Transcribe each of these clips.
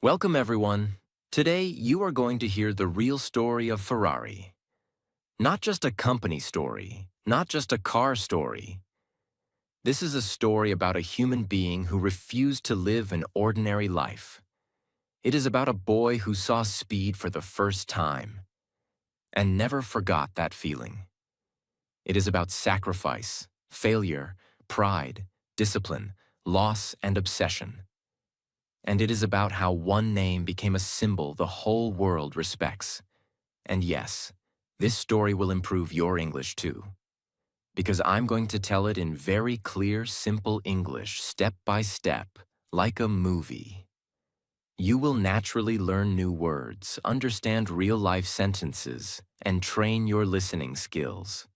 Welcome, everyone. Today, you are going to hear the real story of Ferrari. Not just a company story, not just a car story. This is a story about a human being who refused to live an ordinary life. It is about a boy who saw speed for the first time and never forgot that feeling. It is about sacrifice, failure, pride, discipline, loss, and obsession. And it is about how one name became a symbol the whole world respects. And yes, this story will improve your English too. Because I'm going to tell it in very clear, simple English, step by step, like a movie. You will naturally learn new words, understand real-life sentences, and train your listening skills.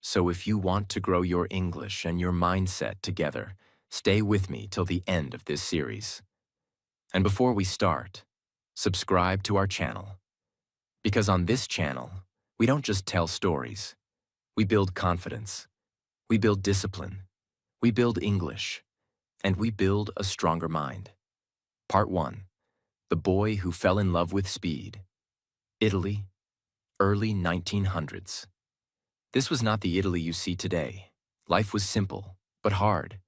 So if you want to grow your English and your mindset together, stay with me till the end of this series. And before we start, subscribe to our channel. Because on this channel, we don't just tell stories. We build confidence. We build discipline. We build English. And we build a stronger mind. Part 1. The Boy Who Fell in Love with Speed. Italy, early 1900s. This was not the Italy you see today. Life was simple, but hard.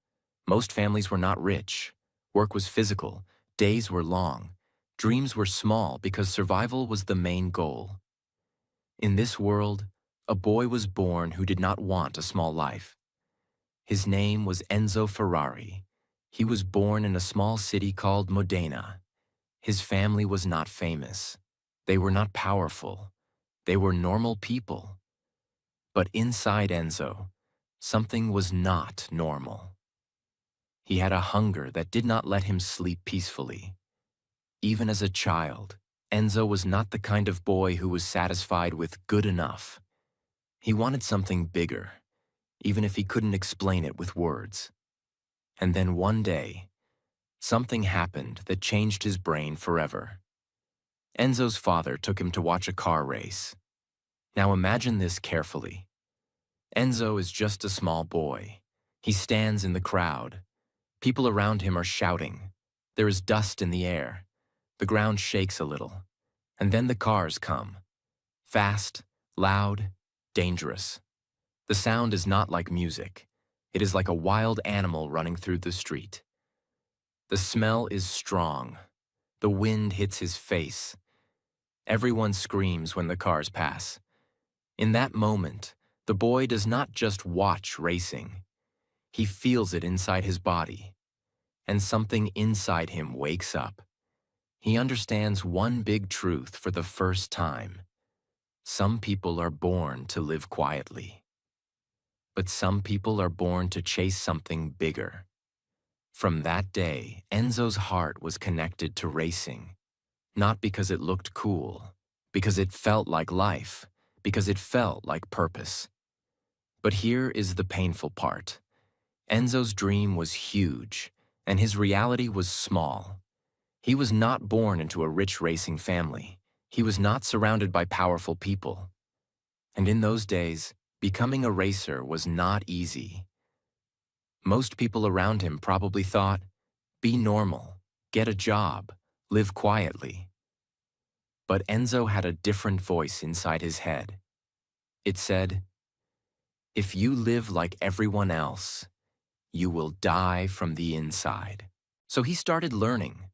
Most families were not rich. Work was physical. Days were long. Dreams were small because survival was the main goal. In this world, a boy was born who did not want a small life. His name was Enzo Ferrari. He was born in a small city called Modena. His family was not famous. They were not powerful. They were normal people. But inside Enzo, something was not normal. He had a hunger that did not let him sleep peacefully. Even as a child, Enzo was not the kind of boy who was satisfied with good enough. He wanted something bigger, even if he couldn't explain it with words. And then one day, something happened that changed his brain forever. Enzo's father took him to watch a car race. Now imagine this carefully. Enzo is just a small boy. He stands in the crowd. People around him are shouting. There is dust in the air. The ground shakes a little. And then the cars come. Fast, loud, dangerous. The sound is not like music. It is like a wild animal running through the street. The smell is strong. The wind hits his face. Everyone screams when the cars pass. In that moment, the boy does not just watch racing. He feels it inside his body. And something inside him wakes up. He understands one big truth for the first time. Some people are born to live quietly. But some people are born to chase something bigger. From that day, Enzo's heart was connected to racing. Not because it looked cool, because it felt like life, because it felt like purpose. But here is the painful part. Enzo's dream was huge, and his reality was small. He was not born into a rich racing family. He was not surrounded by powerful people. And in those days, becoming a racer was not easy. Most people around him probably thought, be normal, get a job, live quietly. But Enzo had a different voice inside his head. It said, if you live like everyone else, you will die from the inside. So he started learning.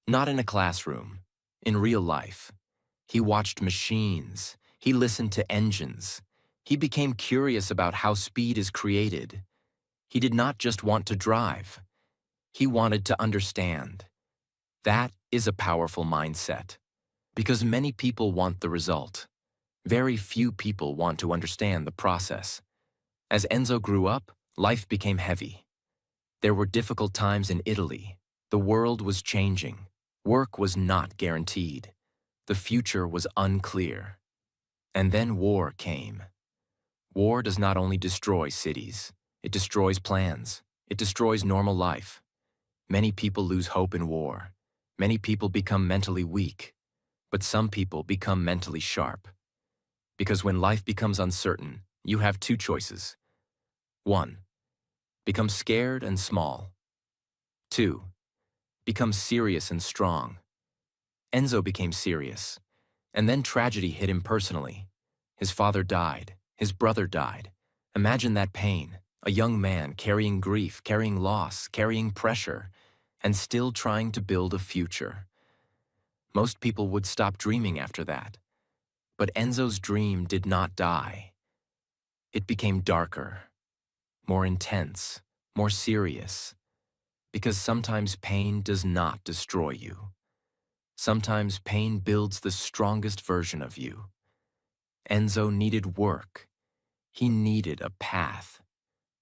Not in a classroom, in real life. He watched machines. He listened to engines. He became curious about how speed is created. He did not just want to drive. He wanted to understand. That is a powerful mindset. Because many people want the result. Very few people want to understand the process. As Enzo grew up, life became heavy. There were difficult times in Italy. The world was changing. Work was not guaranteed. The future was unclear. And then war came. War does not only destroy cities. It destroys plans. It destroys normal life. Many people lose hope in war. Many people become mentally weak. But some people become mentally sharp. Because when life becomes uncertain, you have two choices. 1. Become scared and small. 2. become serious and strong. Enzo became serious, and then tragedy hit him personally. His father died. His brother died. Imagine that pain. A young man carrying grief, carrying loss, carrying pressure, and still trying to build a future. Most people would stop dreaming after that. But Enzo's dream did not die. It became darker, more intense, more serious. Because sometimes pain does not destroy you. Sometimes pain builds the strongest version of you. Enzo needed work. He needed a path.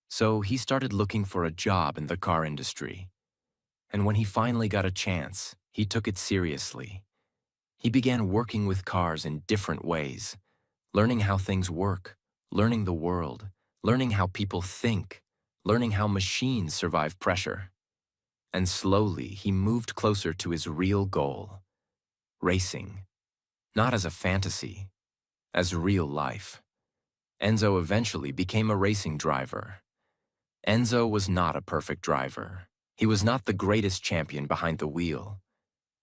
So he started looking for a job in the car industry. And when he finally got a chance, he took it seriously. He began working with cars in different ways, learning how things work, learning the world, learning how people think, learning how machines survive pressure. And slowly he moved closer to his real goal, racing. Not as a fantasy, as real life. Enzo eventually became a racing driver. Enzo was not a perfect driver. He was not the greatest champion behind the wheel,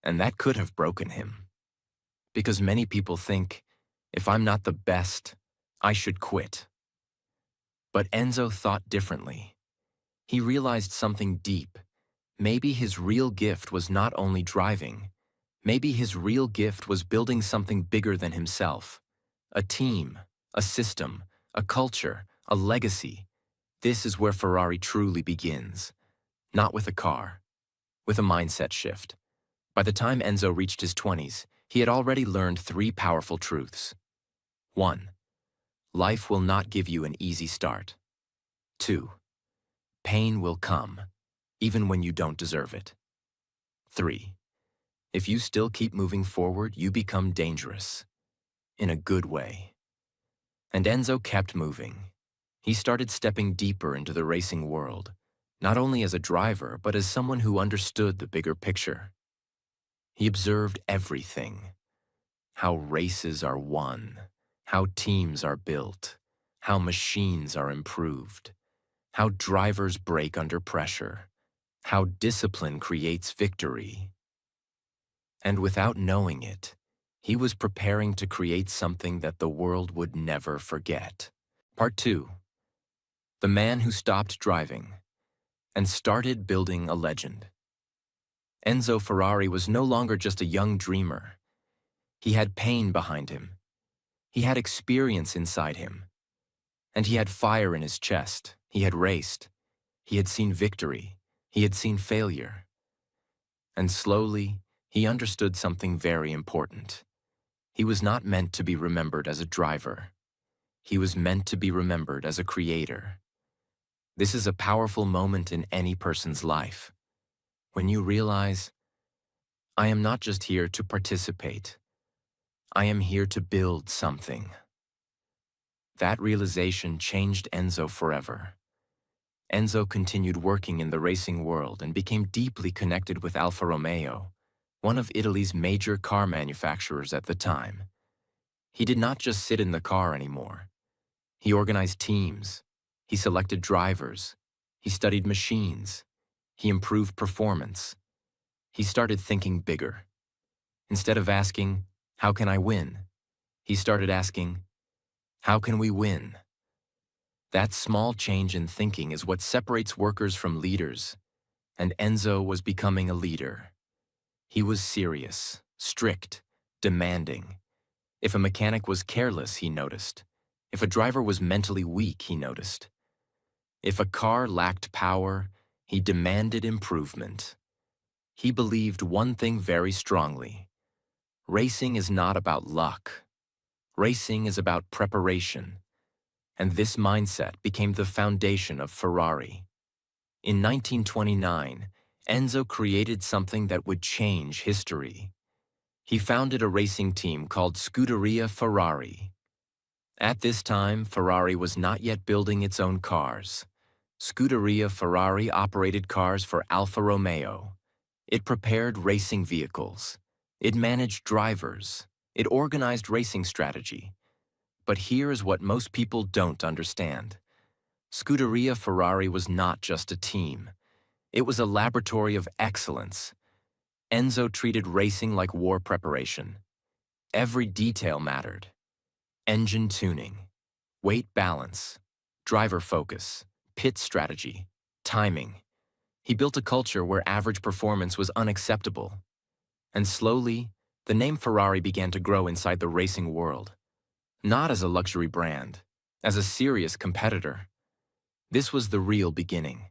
and that could have broken him. Because many people think, if I'm not the best, I should quit. But Enzo thought differently. He realized something deep. Maybe his real gift was not only driving. Maybe his real gift was building something bigger than himself. A team, a system, a culture, a legacy. This is where Ferrari truly begins. Not with a car, with a mindset shift. By the time Enzo reached his 20s, he had already learned 3 powerful truths. 1. Life will not give you an easy start. 2. Pain will come, even when you don't deserve it. 3. If you still keep moving forward, you become dangerous. In a good way. And Enzo kept moving. He started stepping deeper into the racing world, not only as a driver, but as someone who understood the bigger picture. He observed everything. How races are won, how teams are built, how machines are improved, how drivers break under pressure, how discipline creates victory. And without knowing it, he was preparing to create something that the world would never forget. Part 2. The man who stopped driving and started building a legend. Enzo Ferrari was no longer just a young dreamer. He had pain behind him. He had experience inside him. And he had fire in his chest. He had raced. He had seen victory. He had seen failure. And slowly, he understood something very important. He was not meant to be remembered as a driver. He was meant to be remembered as a creator. This is a powerful moment in any person's life. When you realize, I am not just here to participate. I am here to build something. That realization changed Enzo forever. Enzo continued working in the racing world and became deeply connected with Alfa Romeo, one of Italy's major car manufacturers at the time. He did not just sit in the car anymore. He organized teams. He selected drivers. He studied machines. He improved performance. He started thinking bigger. Instead of asking, how can I win? He started asking, how can we win? That small change in thinking is what separates workers from leaders, and Enzo was becoming a leader. He was serious, strict, demanding. If a mechanic was careless, he noticed. If a driver was mentally weak, he noticed. If a car lacked power, he demanded improvement. He believed one thing very strongly. Racing is not about luck. Racing is about preparation. And this mindset became the foundation of Ferrari. In 1929, Enzo created something that would change history. He founded a racing team called Scuderia Ferrari. At this time, Ferrari was not yet building its own cars. Scuderia Ferrari operated cars for Alfa Romeo. It prepared racing vehicles. It managed drivers. It organized racing strategy. But here is what most people don't understand. Scuderia Ferrari was not just a team. It was a laboratory of excellence. Enzo treated racing like war preparation. Every detail mattered. Engine tuning, weight balance, driver focus, pit strategy, timing. He built a culture where average performance was unacceptable. And slowly, the name Ferrari began to grow inside the racing world. Not as a luxury brand, as a serious competitor. This was the real beginning.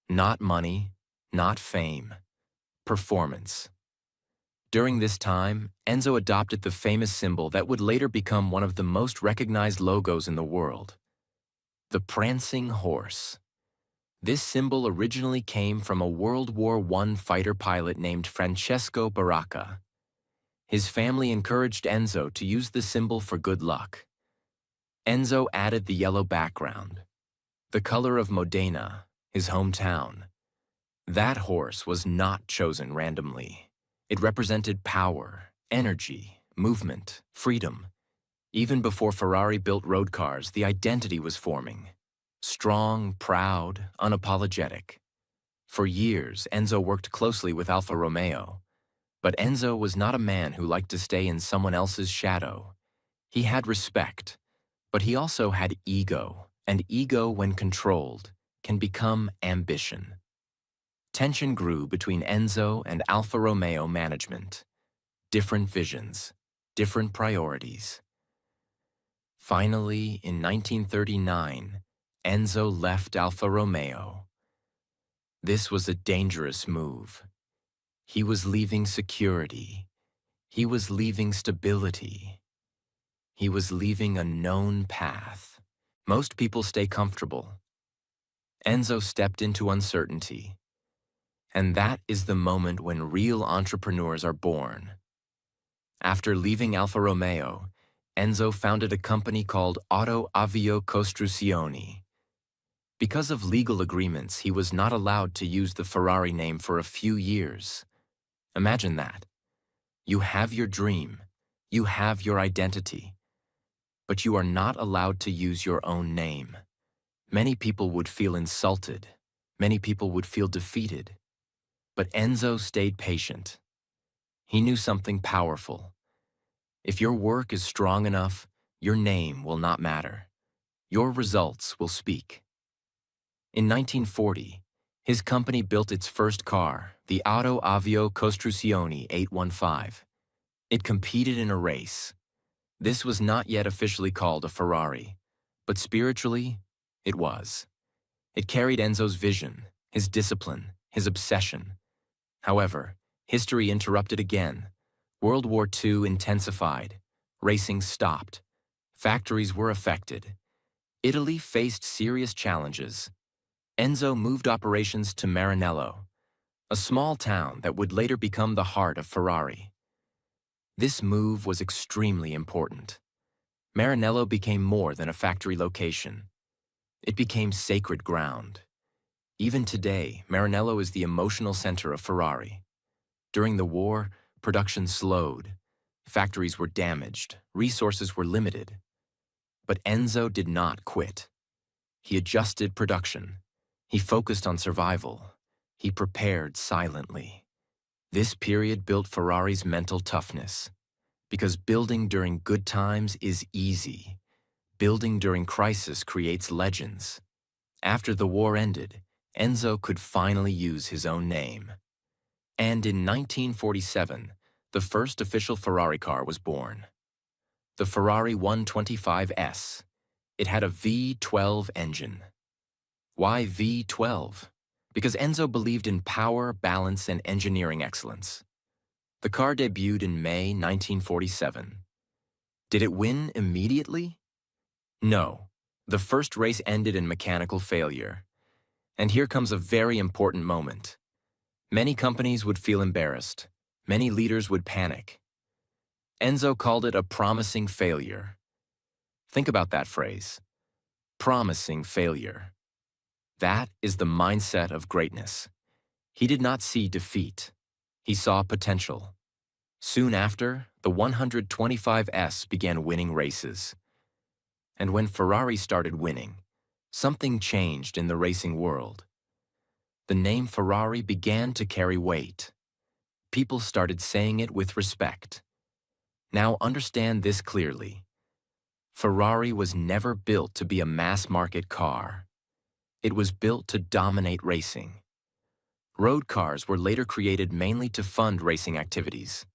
Not money, not fame, performance. During this time, Enzo adopted the famous symbol that would later become one of the most recognized logos in the world: the prancing horse. This symbol originally came from a World War I fighter pilot named Francesco Baracca. His family encouraged Enzo to use the symbol for good luck. Enzo added the yellow background, the color of Modena, his hometown. That horse was not chosen randomly. It represented power, energy, movement, freedom. Even before Ferrari built road cars, the identity was forming. Strong, proud, unapologetic. For years, Enzo worked closely with Alfa Romeo. But Enzo was not a man who liked to stay in someone else's shadow. He had respect, but he also had ego, and ego, when controlled, can become ambition. Tension grew between Enzo and Alfa Romeo management. Different visions, different priorities. Finally, in 1939, Enzo left Alfa Romeo. This was a dangerous move. He was leaving security. He was leaving stability. He was leaving a known path. Most people stay comfortable. Enzo stepped into uncertainty. And that is the moment when real entrepreneurs are born. After leaving Alfa Romeo, Enzo founded a company called Auto Avio Costruzioni. Because of legal agreements, he was not allowed to use the Ferrari name for a few years. Imagine that. You have your dream, you have your identity, but you are not allowed to use your own name. Many people would feel insulted. Many people would feel defeated. But Enzo stayed patient. He knew something powerful. If your work is strong enough, your name will not matter. Your results will speak. In 1940, his company built its first car, the Auto Avio Costruzioni 815. It competed in a race. This was not yet officially called a Ferrari, but spiritually, it was. It carried Enzo's vision, his discipline, his obsession. However, history interrupted again. World War II intensified. Racing stopped. Factories were affected. Italy faced serious challenges. Enzo moved operations to Maranello, a small town that would later become the heart of Ferrari. This move was extremely important. Maranello became more than a factory location. It became sacred ground. Even today, Maranello is the emotional center of Ferrari. During the war, production slowed. Factories were damaged. Resources were limited. But Enzo did not quit. He adjusted production. He focused on survival. He prepared silently. This period built Ferrari's mental toughness. Because building during good times is easy. Building during crisis creates legends. After the war ended, Enzo could finally use his own name. And in 1947, the first official Ferrari car was born. The Ferrari 125S. It had a V12 engine. Why V12? Because Enzo believed in power, balance, and engineering excellence. The car debuted in May 1947. Did it win immediately? No. The first race ended in mechanical failure. And here comes a very important moment. Many companies would feel embarrassed. Many leaders would panic. Enzo called it a promising failure. Think about that phrase. Promising failure. That is the mindset of greatness. He did not see defeat. He saw potential. Soon after, the 125S began winning races. And when Ferrari started winning, something changed in the racing world. The name Ferrari began to carry weight. people started saying it with respect. Now understand this clearly. Ferrari was never built to be a mass-market car. It was built to dominate racing. Road cars were later created mainly to fund racing activities.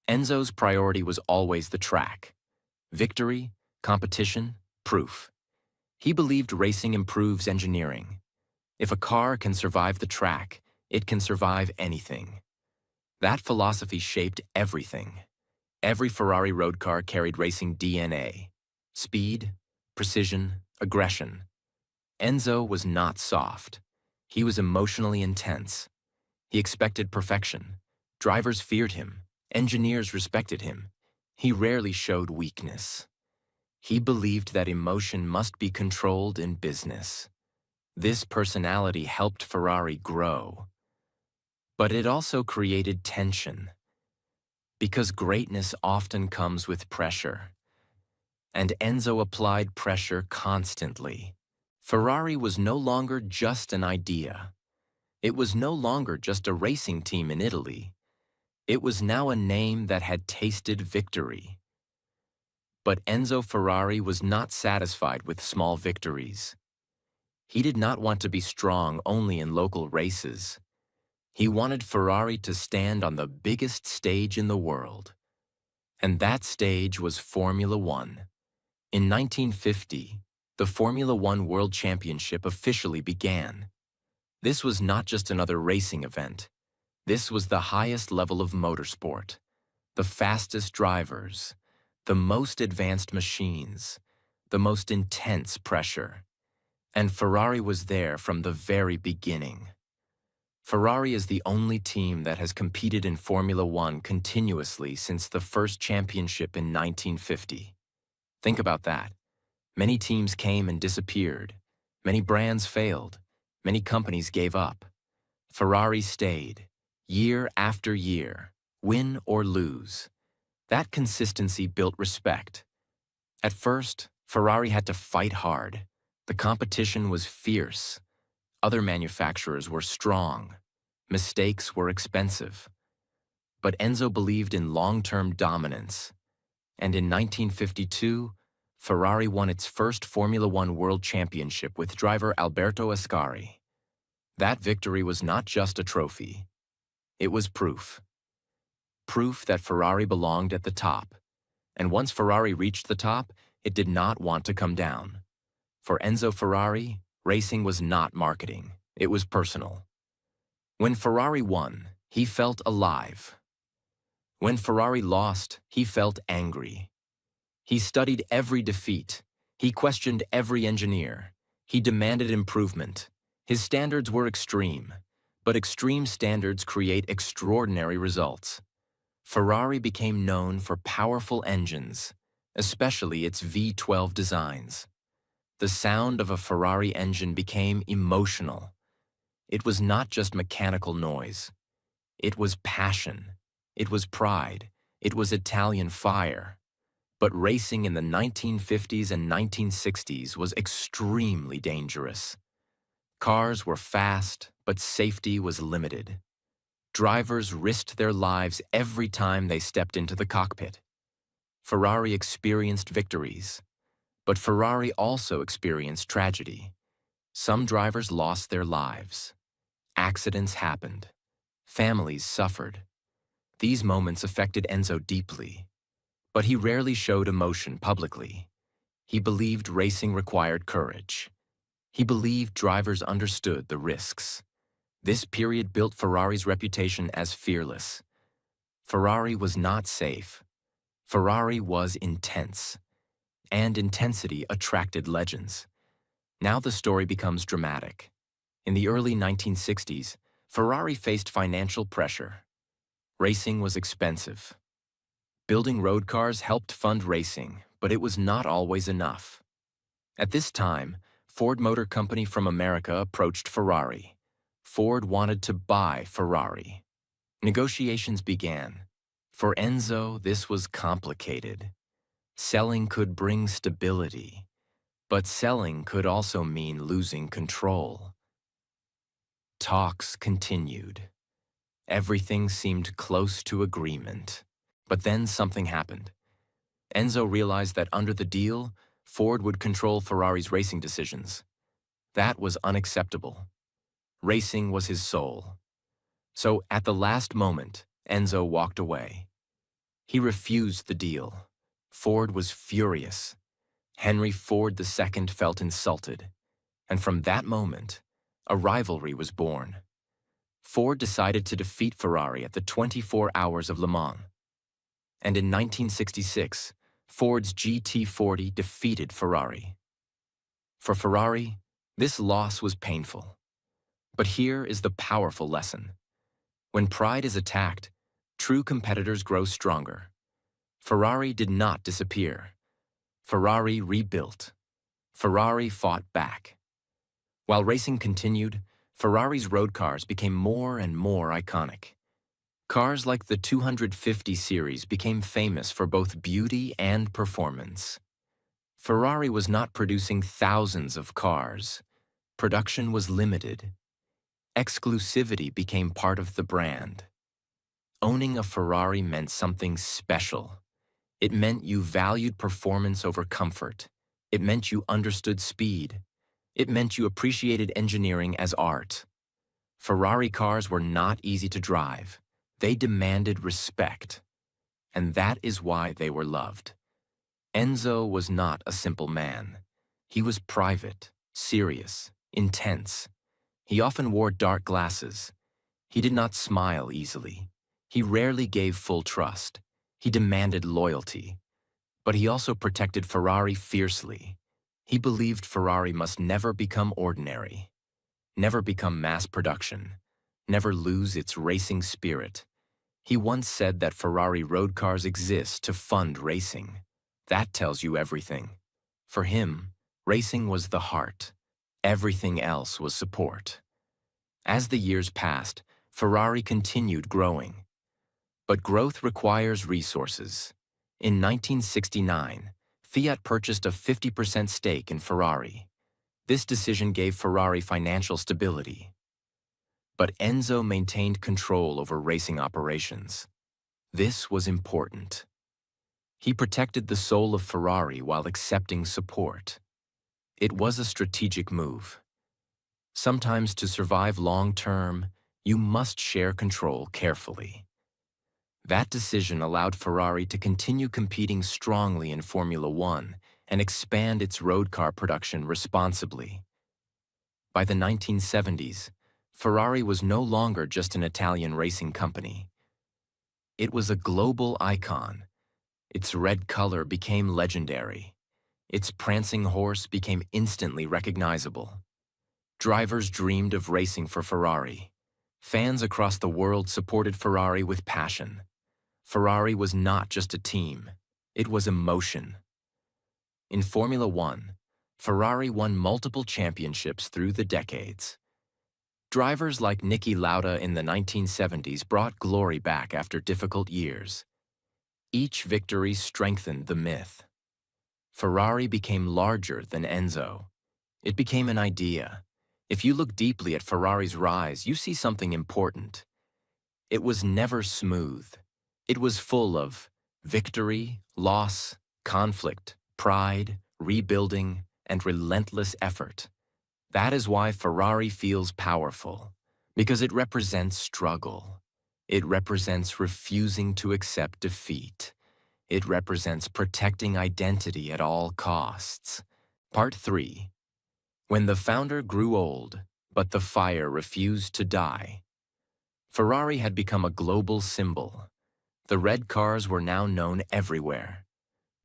Enzo's priority was always the track. Victory, competition, proof. He believed racing improves engineering. If a car can survive the track, it can survive anything. That philosophy shaped everything. Every Ferrari road car carried racing DNA. Speed, precision, aggression. Enzo was not soft. He was emotionally intense. He expected perfection. Drivers feared him. Engineers respected him. He rarely showed weakness. He believed that emotion must be controlled in business. This personality helped Ferrari grow. But it also created tension. Because greatness often comes with pressure. And Enzo applied pressure constantly. Ferrari was no longer just an idea. It was no longer just a racing team in Italy. It was now a name that had tasted victory. But Enzo Ferrari was not satisfied with small victories. He did not want to be strong only in local races. He wanted Ferrari to stand on the biggest stage in the world. And that stage was Formula One. In 1950, the Formula One World Championship officially began. This was not just another racing event. This was the highest level of motorsport. The fastest drivers, the most advanced machines, the most intense pressure. And Ferrari was there from the very beginning. Ferrari is the only team that has competed in Formula One continuously since the first championship in 1950. Think about that. Many teams came and disappeared. Many brands failed. Many companies gave up. Ferrari stayed, year after year, win or lose. That consistency built respect. At first, Ferrari had to fight hard. The competition was fierce. Other manufacturers were strong. Mistakes were expensive. But Enzo believed in long-term dominance. And in 1952, Ferrari won its first Formula One World Championship with driver Alberto Ascari. That victory was not just a trophy. It was proof. Proof that Ferrari belonged at the top. And once Ferrari reached the top, it did not want to come down. For Enzo Ferrari, racing was not marketing. It was personal. When Ferrari won, he felt alive. When Ferrari lost, he felt angry. He studied every defeat. He questioned every engineer. He demanded improvement. His standards were extreme, but extreme standards create extraordinary results. Ferrari became known for powerful engines, especially its V12 designs. The sound of a Ferrari engine became emotional. It was not just mechanical noise. It was passion. It was pride. It was Italian fire. But racing in the 1950s and 1960s was extremely dangerous. Cars were fast, but safety was limited. Drivers risked their lives every time they stepped into the cockpit. Ferrari experienced victories, but Ferrari also experienced tragedy. Some drivers lost their lives. Accidents happened. Families suffered. These moments affected Enzo deeply, but he rarely showed emotion publicly. He believed racing required courage. He believed drivers understood the risks. This period built Ferrari's reputation as fearless. Ferrari was not safe. Ferrari was intense. And intensity attracted legends. Now the story becomes dramatic. In the early 1960s, Ferrari faced financial pressure. Racing was expensive. Building road cars helped fund racing, but it was not always enough. At this time, Ford Motor Company from America approached Ferrari. Ford wanted to buy Ferrari. Negotiations began. For Enzo, this was complicated. Selling could bring stability, but selling could also mean losing control. Talks continued. Everything seemed close to agreement. But then something happened. Enzo realized that under the deal, Ford would control Ferrari's racing decisions. That was unacceptable. Racing was his soul. So, at the last moment, Enzo walked away. He refused the deal. Ford was furious. Henry Ford II felt insulted. And from that moment, a rivalry was born. Ford decided to defeat Ferrari at the 24 Hours of Le Mans. And in 1966, Ford's GT40 defeated Ferrari. For Ferrari, this loss was painful. But here is the powerful lesson. When pride is attacked, true competitors grow stronger. Ferrari did not disappear. Ferrari rebuilt. Ferrari fought back. While racing continued, Ferrari's road cars became more and more iconic. Cars like the 250 series became famous for both beauty and performance. Ferrari was not producing thousands of cars. Production was limited. Exclusivity became part of the brand. Owning a Ferrari meant something special. It meant you valued performance over comfort. It meant you understood speed. It meant you appreciated engineering as art. Ferrari cars were not easy to drive. They demanded respect. And that is why they were loved. Enzo was not a simple man. He was private, serious, intense. He often wore dark glasses. He did not smile easily. He rarely gave full trust. He demanded loyalty. But he also protected Ferrari fiercely. He believed Ferrari must never become ordinary, never become mass production, never lose its racing spirit. He once said that Ferrari road cars exist to fund racing. That tells you everything. For him, racing was the heart. Everything else was support. As the years passed, Ferrari continued growing. But growth requires resources. In 1969, Fiat purchased a 50% stake in Ferrari. This decision gave Ferrari financial stability. But Enzo maintained control over racing operations. This was important. He protected the soul of Ferrari while accepting support. It was a strategic move. Sometimes to survive long-term, you must share control carefully. That decision allowed Ferrari to continue competing strongly in Formula One and expand its road car production responsibly. By the 1970s, Ferrari was no longer just an Italian racing company. It was a global icon. Its red color became legendary. Its prancing horse became instantly recognizable. Drivers dreamed of racing for Ferrari. Fans across the world supported Ferrari with passion. Ferrari was not just a team, it was emotion. In Formula One, Ferrari won multiple championships through the decades. Drivers like Niki Lauda in the 1970s brought glory back after difficult years. Each victory strengthened the myth. Ferrari became larger than Enzo. It became an idea. If you look deeply at Ferrari's rise, you see something important. It was never smooth. It was full of victory, loss, conflict, pride, rebuilding, and relentless effort. That is why Ferrari feels powerful, because it represents struggle. It represents refusing to accept defeat. It represents protecting identity at all costs. Part 3. When the founder grew old, but the fire refused to die. Ferrari had become a global symbol. The red cars were now known everywhere.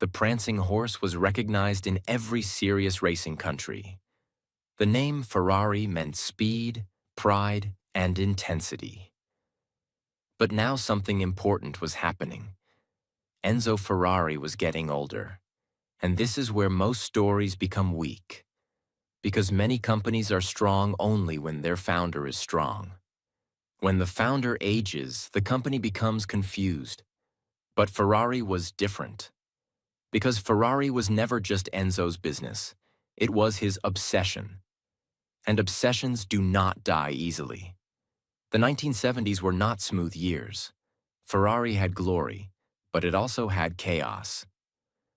The prancing horse was recognized in every serious racing country. The name Ferrari meant speed, pride, and intensity. But now something important was happening. Enzo Ferrari was getting older. And this is where most stories become weak. Because many companies are strong only when their founder is strong. When the founder ages, the company becomes confused. But Ferrari was different. Because Ferrari was never just Enzo's business. It was his obsession. And obsessions do not die easily. The 1970s were not smooth years. Ferrari had glory, but it also had chaos.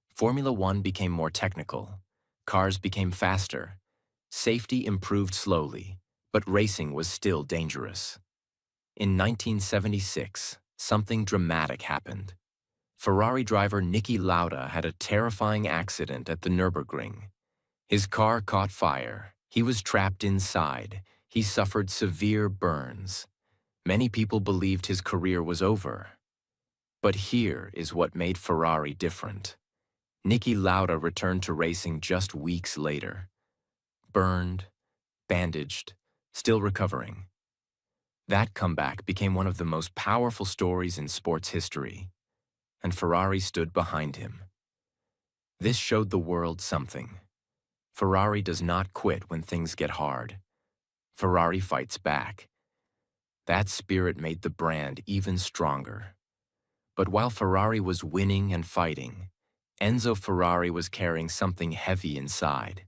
Formula One became more technical. Cars became faster. Safety improved slowly, but racing was still dangerous. In 1976, something dramatic happened. Ferrari driver Niki Lauda had a terrifying accident at the Nürburgring. His car caught fire. He was trapped inside. He suffered severe burns. Many people believed his career was over. But here is what made Ferrari different. Niki Lauda returned to racing just weeks later. Burned, bandaged, still recovering. That comeback became one of the most powerful stories in sports history, and Ferrari stood behind him. This showed the world something. Ferrari does not quit when things get hard. Ferrari fights back. That spirit made the brand even stronger. But while Ferrari was winning and fighting, Enzo Ferrari was carrying something heavy inside.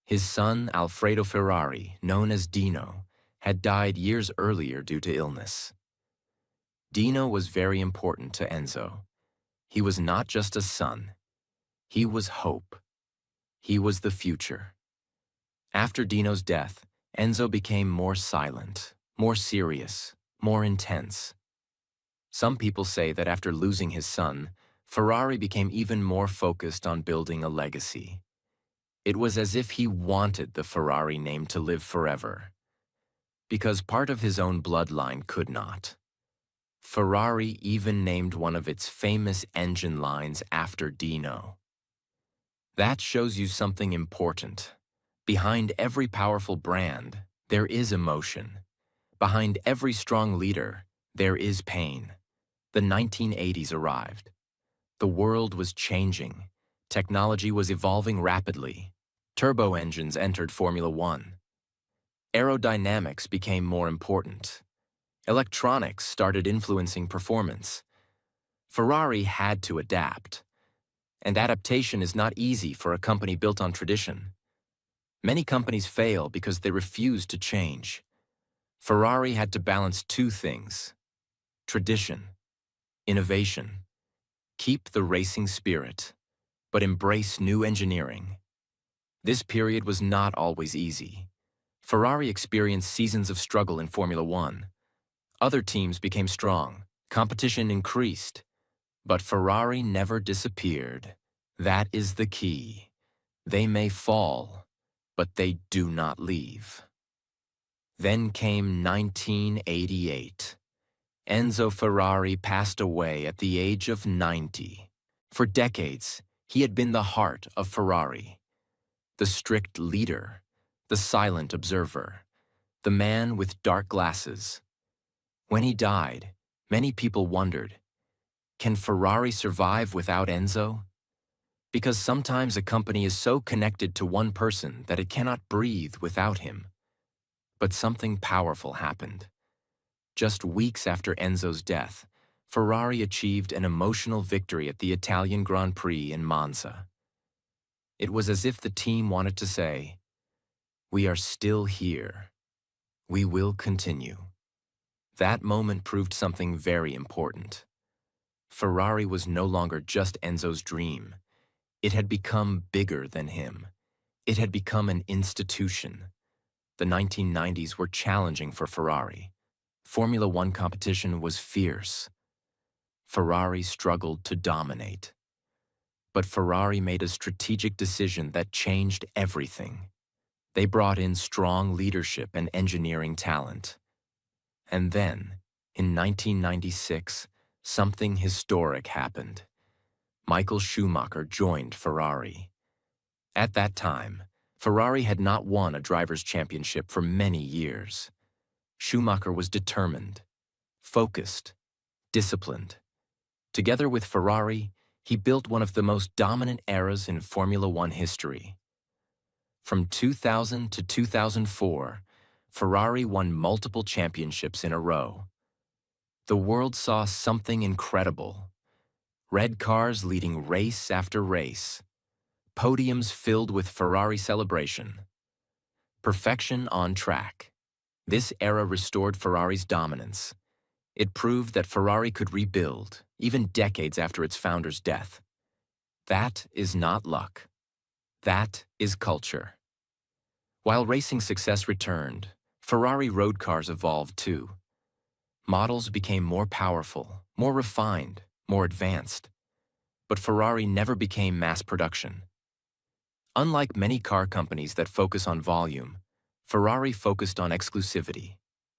His son, Alfredo Ferrari, known as Dino, had died years earlier due to illness. Dino was very important to Enzo. He was not just a son. He was hope. He was the future. After Dino's death, Enzo became more silent, more serious, more intense. Some people say that after losing his son, Ferrari became even more focused on building a legacy. It was as if he wanted the Ferrari name to live forever, because part of his own bloodline could not. Ferrari even named one of its famous engine lines after Dino. That shows you something important. Behind every powerful brand, there is emotion. Behind every strong leader, there is pain. The 1980s arrived. The world was changing. Technology was evolving rapidly. Turbo engines entered Formula One. Aerodynamics became more important. Electronics started influencing performance. Ferrari had to adapt. And adaptation is not easy for a company built on tradition. Many companies fail because they refuse to change. Ferrari had to balance two things: tradition, innovation. Keep the racing spirit, but embrace new engineering. This period was not always easy. Ferrari experienced seasons of struggle in Formula One. Other teams became strong. Competition increased. But Ferrari never disappeared. That is the key. They may fall, but they do not leave. Then came 1988. Enzo Ferrari passed away at the age of 90. For decades, he had been the heart of Ferrari. The strict leader, the silent observer, the man with dark glasses. When he died, many people wondered, can Ferrari survive without Enzo? Because sometimes a company is so connected to one person that it cannot breathe without him. But something powerful happened. Just weeks after Enzo's death, Ferrari achieved an emotional victory at the Italian Grand Prix in Monza. It was as if the team wanted to say, "We are still here. We will continue." That moment proved something very important. Ferrari was no longer just Enzo's dream. It had become bigger than him. It had become an institution. The 1990s were challenging for Ferrari. Formula One competition was fierce. Ferrari struggled to dominate. But Ferrari made a strategic decision that changed everything. They brought in strong leadership and engineering talent. And then, in 1996, something historic happened. Michael Schumacher joined Ferrari. At that time, Ferrari had not won a driver's championship for many years. Schumacher was determined, focused, disciplined. Together with Ferrari, he built one of the most dominant eras in Formula One history. From 2000 to 2004, Ferrari won multiple championships in a row. The world saw something incredible. Red cars leading race after race. Podiums filled with Ferrari celebration. Perfection on track. This era restored Ferrari's dominance. It proved that Ferrari could rebuild, even decades after its founder's death. That is not luck. That is culture. While racing success returned, Ferrari road cars evolved too. Models became more powerful, more refined, more advanced. But Ferrari never became mass production. Unlike many car companies that focus on volume, Ferrari focused on exclusivity,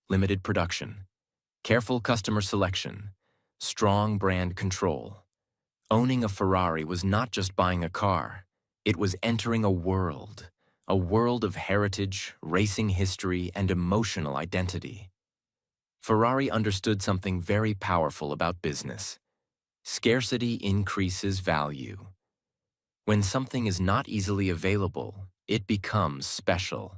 limited production, careful customer selection, strong brand control. Owning a Ferrari was not just buying a car, it was entering a world of heritage, racing history, and emotional identity. Ferrari understood something very powerful about business. Scarcity increases value. When something is not easily available, it becomes special.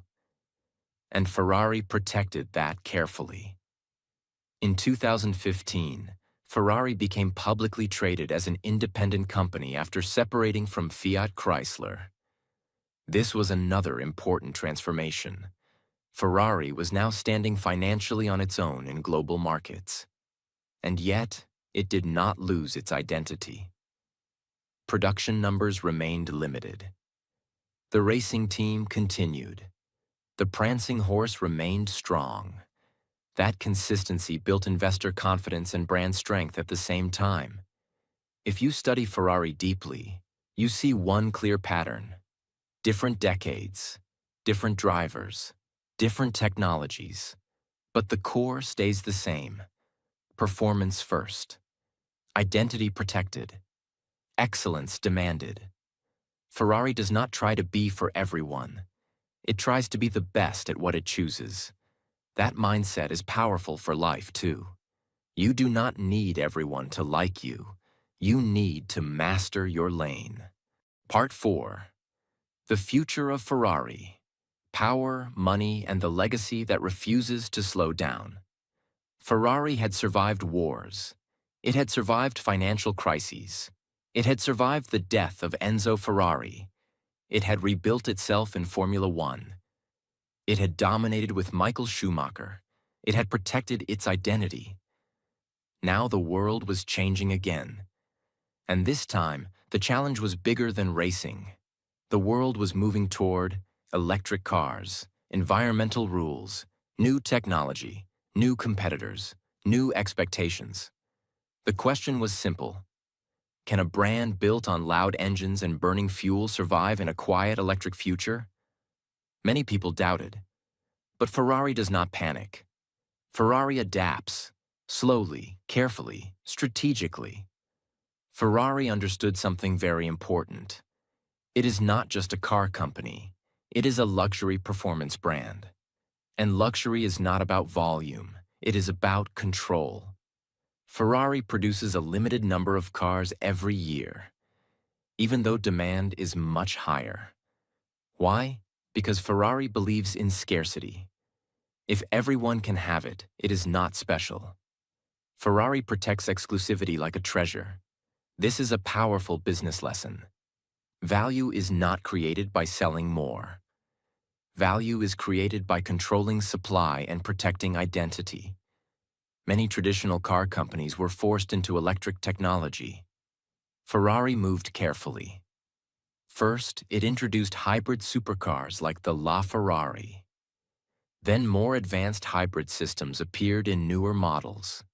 And Ferrari protected that carefully. In 2015, Ferrari became publicly traded as an independent company after separating from Fiat Chrysler. This was another important transformation. Ferrari was now standing financially on its own in global markets. And yet, it did not lose its identity. Production numbers remained limited. The racing team continued. The prancing horse remained strong. That consistency built investor confidence and brand strength at the same time. If you study Ferrari deeply, you see one clear pattern. Different decades, different drivers, different technologies, but the core stays the same. Performance first. Identity protected. Excellence demanded. Ferrari does not try to be for everyone. It tries to be the best at what it chooses. That mindset is powerful for life, too. You do not need everyone to like you. You need to master your lane. Part 4. The future of Ferrari. Power, money, and the legacy that refuses to slow down. Ferrari had survived wars. It had survived financial crises. It had survived the death of Enzo Ferrari. It had rebuilt itself in Formula One. It had dominated with Michael Schumacher. It had protected its identity. Now the world was changing again. And this time, the challenge was bigger than racing. The world was moving toward electric cars, environmental rules, new technology, new competitors, new expectations. The question was simple. Can a brand built on loud engines and burning fuel survive in a quiet electric future? Many people doubted. But Ferrari does not panic. Ferrari adapts, slowly, carefully, strategically. Ferrari understood something very important. It is not just a car company. It is a luxury performance brand. And luxury is not about volume. It is about control. Ferrari produces a limited number of cars every year, even though demand is much higher. Why? Because Ferrari believes in scarcity. If everyone can have it, it is not special. Ferrari protects exclusivity like a treasure. This is a powerful business lesson. Value is not created by selling more. Value is created by controlling supply and protecting identity. Many traditional car companies were forced into electric technology. Ferrari moved carefully. First, it introduced hybrid supercars like the LaFerrari. Then more advanced hybrid systems appeared in newer models.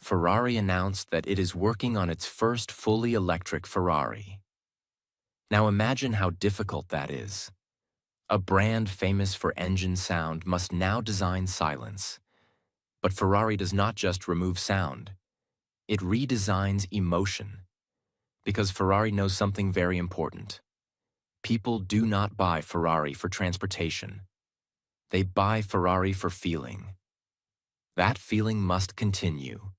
Ferrari announced that it is working on its first fully electric Ferrari. Now imagine how difficult that is. A brand famous for engine sound must now design silence. But Ferrari does not just remove sound. It redesigns emotion. Because Ferrari knows something very important. People do not buy Ferrari for transportation. They buy Ferrari for feeling. That feeling must continue,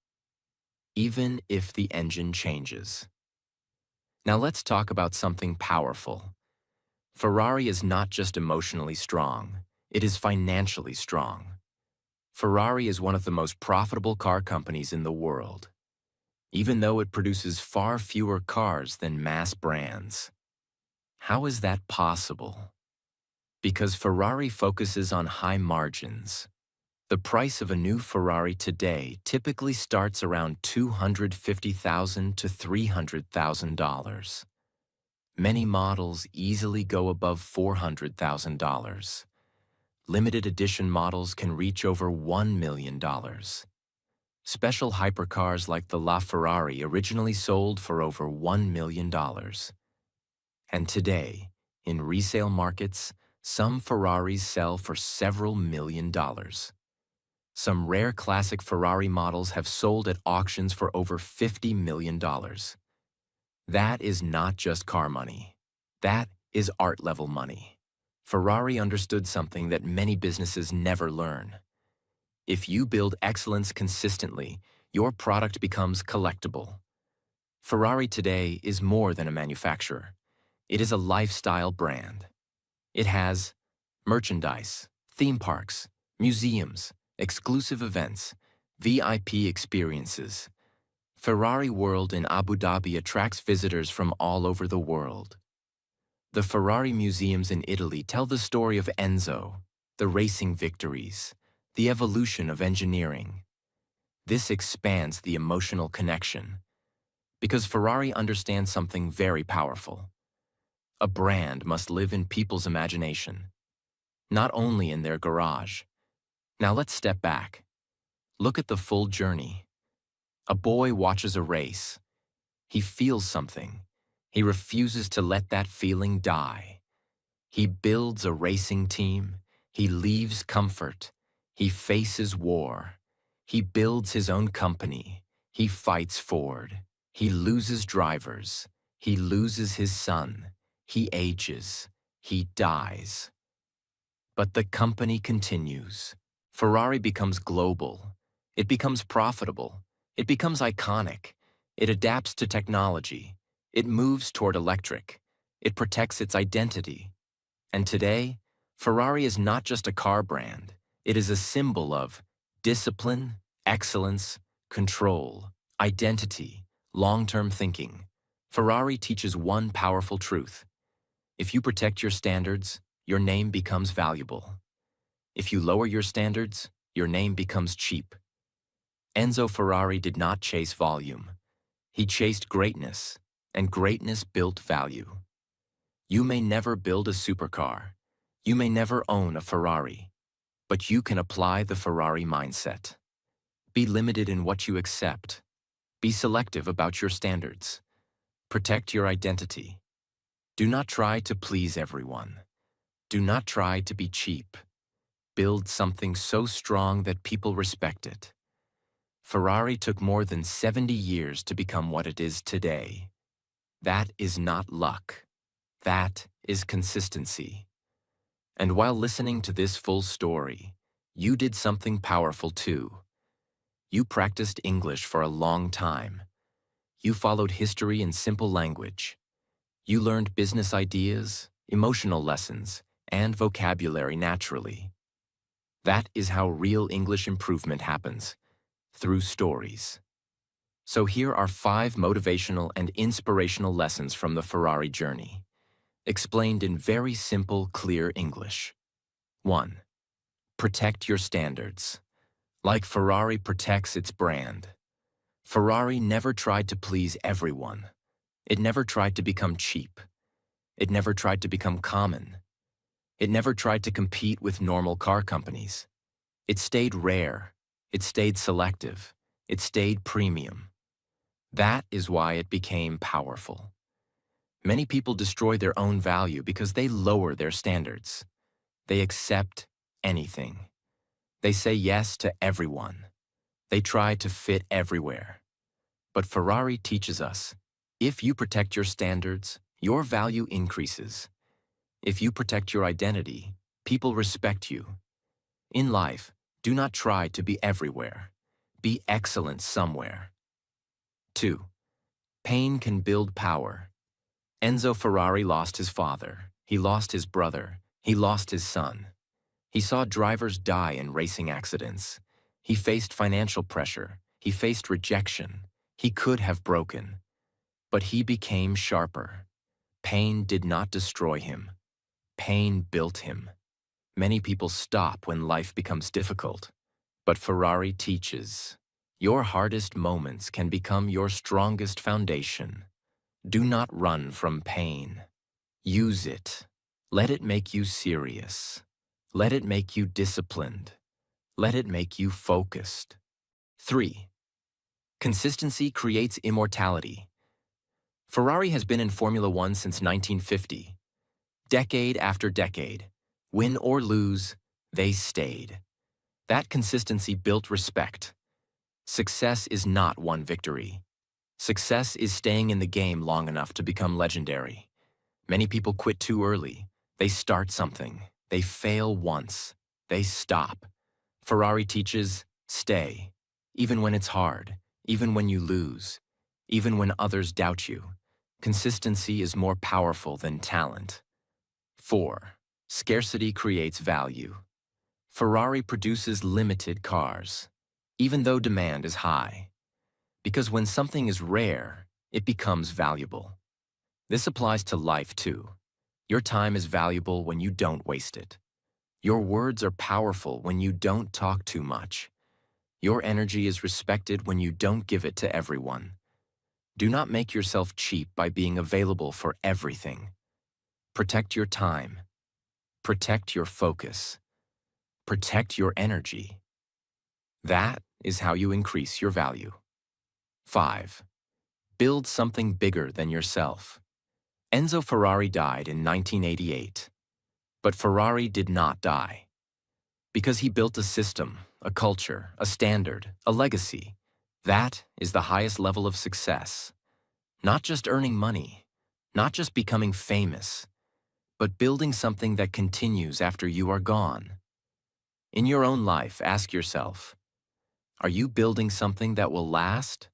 even if the engine changes. Now let's talk about something powerful. Ferrari is not just emotionally strong, it is financially strong. Ferrari is one of the most profitable car companies in the world, even though it produces far fewer cars than mass brands. How is that possible? Because Ferrari focuses on high margins. The price of a new Ferrari today typically starts around $250,000 to $300,000. Many models easily go above $400,000. Limited edition models can reach over $1 million. Special hypercars like the LaFerrari originally sold for over $1 million. And today, in resale markets, some Ferraris sell for several $1 million. Some rare classic Ferrari models have sold at auctions for over $50 million. That is not just car money. That is art-level money. Ferrari understood something that many businesses never learn. If you build excellence consistently, your product becomes collectible. Ferrari today is more than a manufacturer. It is a lifestyle brand. It has merchandise, theme parks, museums, exclusive events, VIP experiences. Ferrari World in Abu Dhabi attracts visitors from all over the world. The Ferrari museums in Italy tell the story of Enzo, the racing victories, the evolution of engineering. This expands the emotional connection, because Ferrari understands something very powerful. A brand must live in people's imagination, not only in their garage. Now let's step back. Look at the full journey. A boy watches a race. He feels something. He refuses to let that feeling die. He builds a racing team. He leaves comfort. He faces war. He builds his own company. He fights Ford. He loses drivers. He loses his son. He ages. He dies. But the company continues. Ferrari becomes global. It becomes profitable. It becomes iconic. It adapts to technology. It moves toward electric. It protects its identity. And today, Ferrari is not just a car brand. It is a symbol of discipline, excellence, control, identity, long-term thinking. Ferrari teaches one powerful truth. If you protect your standards, your name becomes valuable. If you lower your standards, your name becomes cheap. Enzo Ferrari did not chase volume. He chased greatness, and greatness built value. You may never build a supercar. You may never own a Ferrari. But you can apply the Ferrari mindset. Be limited in what you accept. Be selective about your standards. Protect your identity. Do not try to please everyone. Do not try to be cheap. Build something so strong that people respect it. Ferrari took more than 70 years to become what it is today. That is not luck. That is consistency. And while listening to this full story, you did something powerful too. You practiced English for a long time. You followed history in simple language. You learned business ideas, emotional lessons, and vocabulary naturally. That is how real English improvement happens, through stories. So here are 5 motivational and inspirational lessons from the Ferrari journey, explained in very simple, clear English. 1. Protect your standards. Like Ferrari protects its brand. Ferrari never tried to please everyone. It never tried to become cheap. It never tried to become common. It never tried to compete with normal car companies. It stayed rare. It stayed selective. It stayed premium. That is why it became powerful. Many people destroy their own value because they lower their standards. They accept anything. They say yes to everyone. They try to fit everywhere. But Ferrari teaches us, if you protect your standards, your value increases. If you protect your identity, people respect you. In life, do not try to be everywhere. Be excellent somewhere. 2. Pain can build power. Enzo Ferrari lost his father. He lost his brother. He lost his son. He saw drivers die in racing accidents. He faced financial pressure. He faced rejection. He could have broken. But he became sharper. Pain did not destroy him. Pain built him. Many people stop when life becomes difficult. But Ferrari teaches, your hardest moments can become your strongest foundation. Do not run from pain. Use it. Let it make you serious. Let it make you disciplined. Let it make you focused. 3. Consistency creates immortality. Ferrari has been in Formula One since 1950. Decade after decade, win or lose, they stayed. That consistency built respect. Success is not one victory. Success is staying in the game long enough to become legendary. Many people quit too early. They start something. They fail once. They stop. Ferrari teaches, stay. Even when it's hard. Even when you lose. Even when others doubt you. Consistency is more powerful than talent. 4. Scarcity creates value. Ferrari produces limited cars, even though demand is high. Because when something is rare, it becomes valuable. This applies to life too. Your time is valuable when you don't waste it. Your words are powerful when you don't talk too much. Your energy is respected when you don't give it to everyone. Do not make yourself cheap by being available for everything. Protect your time. Protect your focus. Protect your energy. That is how you increase your value. 5. Build something bigger than yourself. Enzo Ferrari died in 1988. But Ferrari did not die. Because he built a system, a culture, a standard, a legacy. That is the highest level of success. Not just earning money, not just becoming famous, but building something that continues after you are gone. In your own life, ask yourself, are you building something that will last?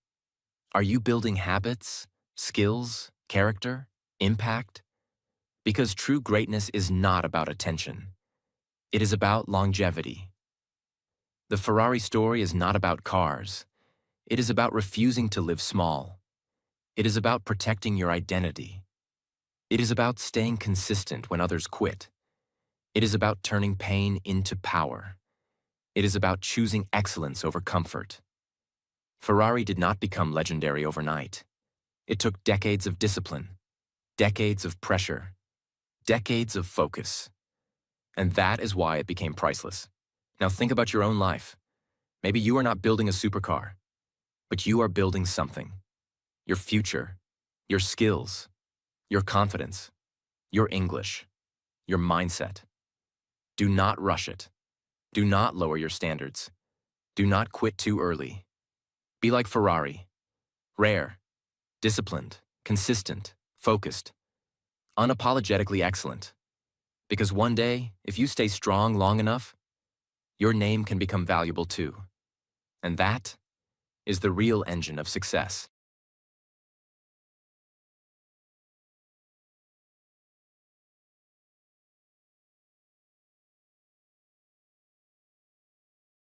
Are you building habits, skills, character, impact? Because true greatness is not about attention. It is about longevity. The Ferrari story is not about cars. It is about refusing to live small. It is about protecting your identity. It is about staying consistent when others quit. It is about turning pain into power. It is about choosing excellence over comfort. Ferrari did not become legendary overnight. It took decades of discipline, decades of pressure, decades of focus. And that is why it became priceless. Now think about your own life. Maybe you are not building a supercar, but you are building something. Your future, your skills, your confidence, your English, your mindset. Do not rush it. Do not lower your standards. Do not quit too early. Be like Ferrari. Rare, disciplined, consistent, focused, unapologetically excellent. Because one day, if you stay strong long enough, your name can become valuable too. And that is the real engine of success.